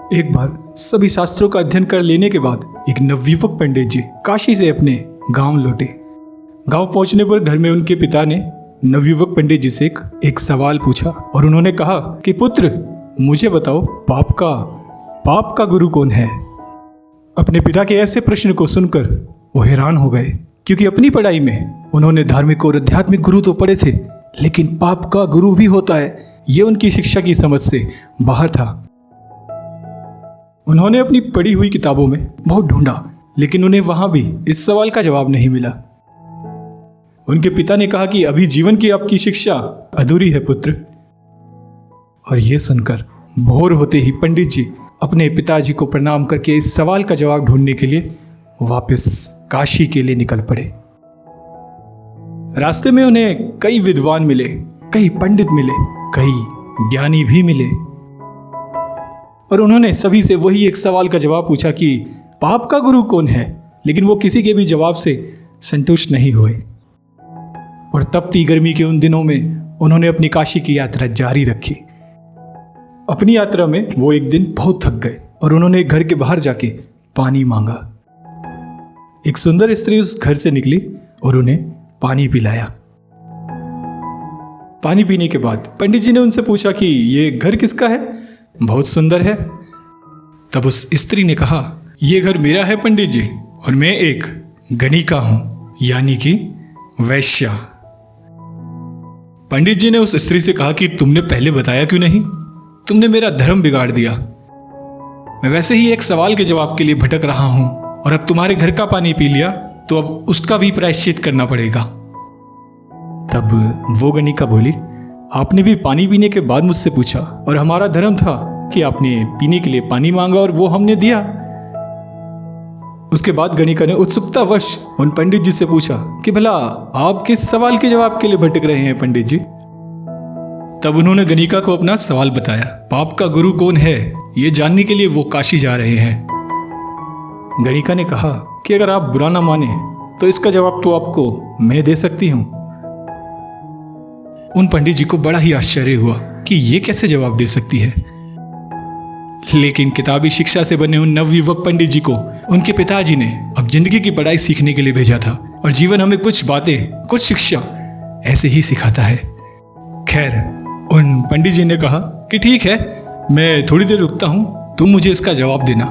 एक बार सभी शास्त्रों का अध्ययन कर लेने के बाद एक नवयुवक पंडित जी काशी से अपने गांव लौटे। गांव पहुंचने पर घर में उनके पिता ने नवयुवक पंडित जी से एक सवाल पूछा और उन्होंने कहा कि पुत्र, मुझे बताओ, पाप का गुरु कौन है? अपने पिता के ऐसे प्रश्न को सुनकर वो हैरान हो गए, क्योंकि अपनी पढ़ाई में उन्होंने धार्मिक और आध्यात्मिक गुरु तो पढ़े थे, लेकिन पाप का गुरु भी होता है, ये उनकी शिक्षा की समझ से बाहर था। उन्होंने अपनी पढ़ी हुई किताबों में बहुत ढूंढा, लेकिन उन्हें वहां भी इस सवाल का जवाब नहीं मिला। उनके पिता ने कहा कि अभी जीवन की आपकी शिक्षा अधूरी है पुत्र। और यह सुनकर भोर होते ही पंडित जी अपने पिताजी को प्रणाम करके इस सवाल का जवाब ढूंढने के लिए वापस काशी के लिए निकल पड़े। रास्ते में उन्हें कई विद्वान मिले, कई पंडित मिले, कई ज्ञानी भी मिले, और उन्होंने सभी से वही एक सवाल का जवाब पूछा कि पाप का गुरु कौन है, लेकिन वो किसी के भी जवाब से संतुष्ट नहीं हुए। और तपती गर्मी के उन दिनों में उन्होंने अपनी काशी की यात्रा जारी रखी। अपनी यात्रा में वो एक दिन बहुत थक गए और उन्होंने घर के बाहर जाके पानी मांगा। एक सुंदर स्त्री उस घर से निकली और उन्हें पानी पिलाया। पानी पीने के बाद पंडित जी ने उनसे पूछा कि ये घर किसका है? बहुत सुंदर है। तब उस स्त्री ने कहा, यह घर मेरा है पंडित जी, और मैं एक गणिका हूं, यानी कि वैश्या। पंडित जी ने उस स्त्री से कहा कि तुमने पहले बताया क्यों नहीं? तुमने मेरा धर्म बिगाड़ दिया। मैं वैसे ही एक सवाल के जवाब के लिए भटक रहा हूं, और अब तुम्हारे घर का पानी पी लिया तो अब उसका भी प्रायश्चित करना पड़ेगा। तब वो गणिका बोली, आपने भी पानी पीने के बाद मुझसे पूछा, और हमारा धर्म था कि आपने पीने के लिए पानी मांगा और वो हमने दिया। उसके बाद गणिका ने उत्सुकतावश उन पंडित जी से पूछा कि भला आप किस सवाल के जवाब के लिए भटक रहे हैं पंडित जी? तब उन्होंने गणिका को अपना सवाल बताया। पाप का गुरु कौन है, ये जानने के लिए वो काशी जा रहे हैं। गणिका ने कहा कि अगर आप बुरा ना माने तो इसका जवाब तो आपको मैं दे सकती हूं। उन पंडित जी को बड़ा ही आश्चर्य हुआ कि ये कैसे जवाब दे सकती है, लेकिन किताबी शिक्षा से बने उन नवयुवक पंडित जी को उनके पिताजी ने अब जिंदगी की पढ़ाई सीखने के लिए भेजा था, और जीवन हमें कुछ बातें, कुछ शिक्षा ऐसे ही सिखाता है। खैर, उन पंडित जी ने कहा कि ठीक है, मैं थोड़ी देर रुकता हूं, तुम मुझे इसका जवाब देना।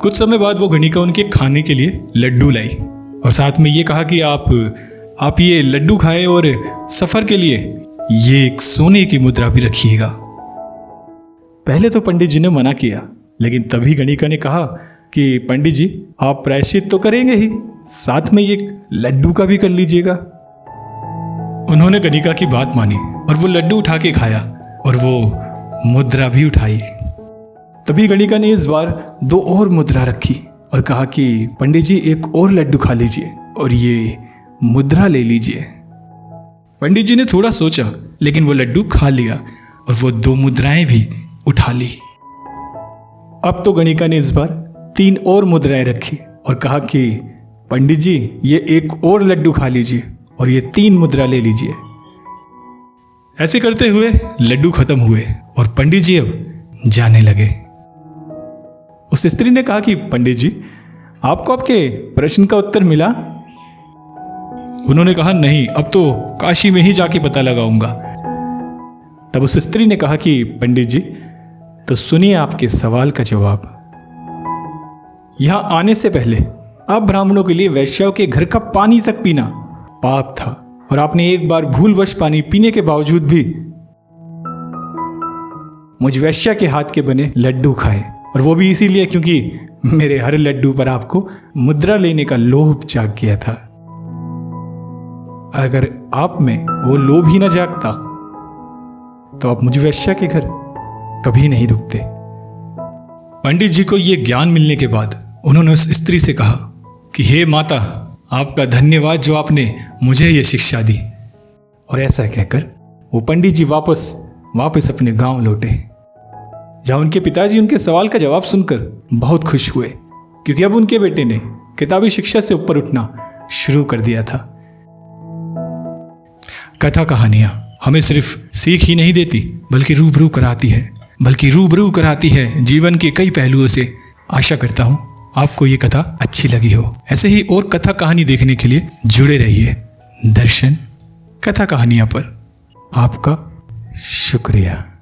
कुछ समय बाद वो गणिका उनके खाने के लिए लड्डू लाई, और साथ में ये कहा कि आप ये लड्डू खाएं और सफर के लिए ये एक सोने की मुद्रा भी रखिएगा। पहले तो पंडित जी ने मना किया, लेकिन तभी गणिका ने कहा कि पंडित जी, आप प्रायश्चित तो करेंगे ही, साथ में ये लड्डू का भी कर लीजिएगा। उन्होंने गणिका की बात मानी और वो लड्डू उठा के खाया और वो मुद्रा भी उठाई। तभी गणिका ने इस बार 2 और मुद्रा रखी और कहा कि पंडित जी, एक और लड्डू खा लीजिए और ये मुद्रा ले लीजिए। पंडित जी ने थोड़ा सोचा, लेकिन वो लड्डू खा लिया और वो 2 मुद्राएं भी उठा ली। अब तो गणिका ने इस बार 3 और मुद्राएं रखी और कहा कि पंडित जी, ये एक और लड्डू खा लीजिए और ये 3 मुद्रा ले लीजिए। ऐसे करते हुए लड्डू खत्म हुए और पंडित जी अब जाने लगे। उस स्त्री ने कहा कि पंडित जी, आपको आपके प्रश्न का उत्तर मिला? उन्होंने कहा, नहीं, अब तो काशी में ही जाके पता लगाऊंगा। तब उस स्त्री ने कहा कि पंडित जी, तो सुनिए आपके सवाल का जवाब। यहां आने से पहले आप ब्राह्मणों के लिए वैश्याओं के घर का पानी तक पीना पाप था, और आपने एक बार भूलवश पानी पीने के बावजूद भी मुझ वैश्या के हाथ के बने लड्डू खाए, और वो भी इसीलिए क्योंकि मेरे हर लड्डू पर आपको मुद्रा लेने का लोभ जाग गया था। अगर आप में वो लोभ ही न जागता तो आप मुझ वैश्या के घर कभी नहीं रुकते। पंडित जी को यह ज्ञान मिलने के बाद उन्होंने उस स्त्री से कहा कि हे माता, आपका धन्यवाद जो आपने मुझे ये शिक्षा दी। और ऐसा कहकर वो पंडित जी वापस अपने गांव लौटे, जहां उनके पिताजी उनके सवाल का जवाब सुनकर बहुत खुश हुए, क्योंकि अब उनके बेटे ने किताबी शिक्षा से ऊपर उठना शुरू कर दिया था। कथा कहानियां हमें सिर्फ सीख ही नहीं देती, बल्कि रूबरू कराती है, बल्कि रूबरू कराती है जीवन के कई पहलुओं से। आशा करता हूँ आपको ये कथा अच्छी लगी हो। ऐसे ही और कथा कहानी देखने के लिए जुड़े रहिए दर्शन कथा कहानियाँ पर। आपका शुक्रिया।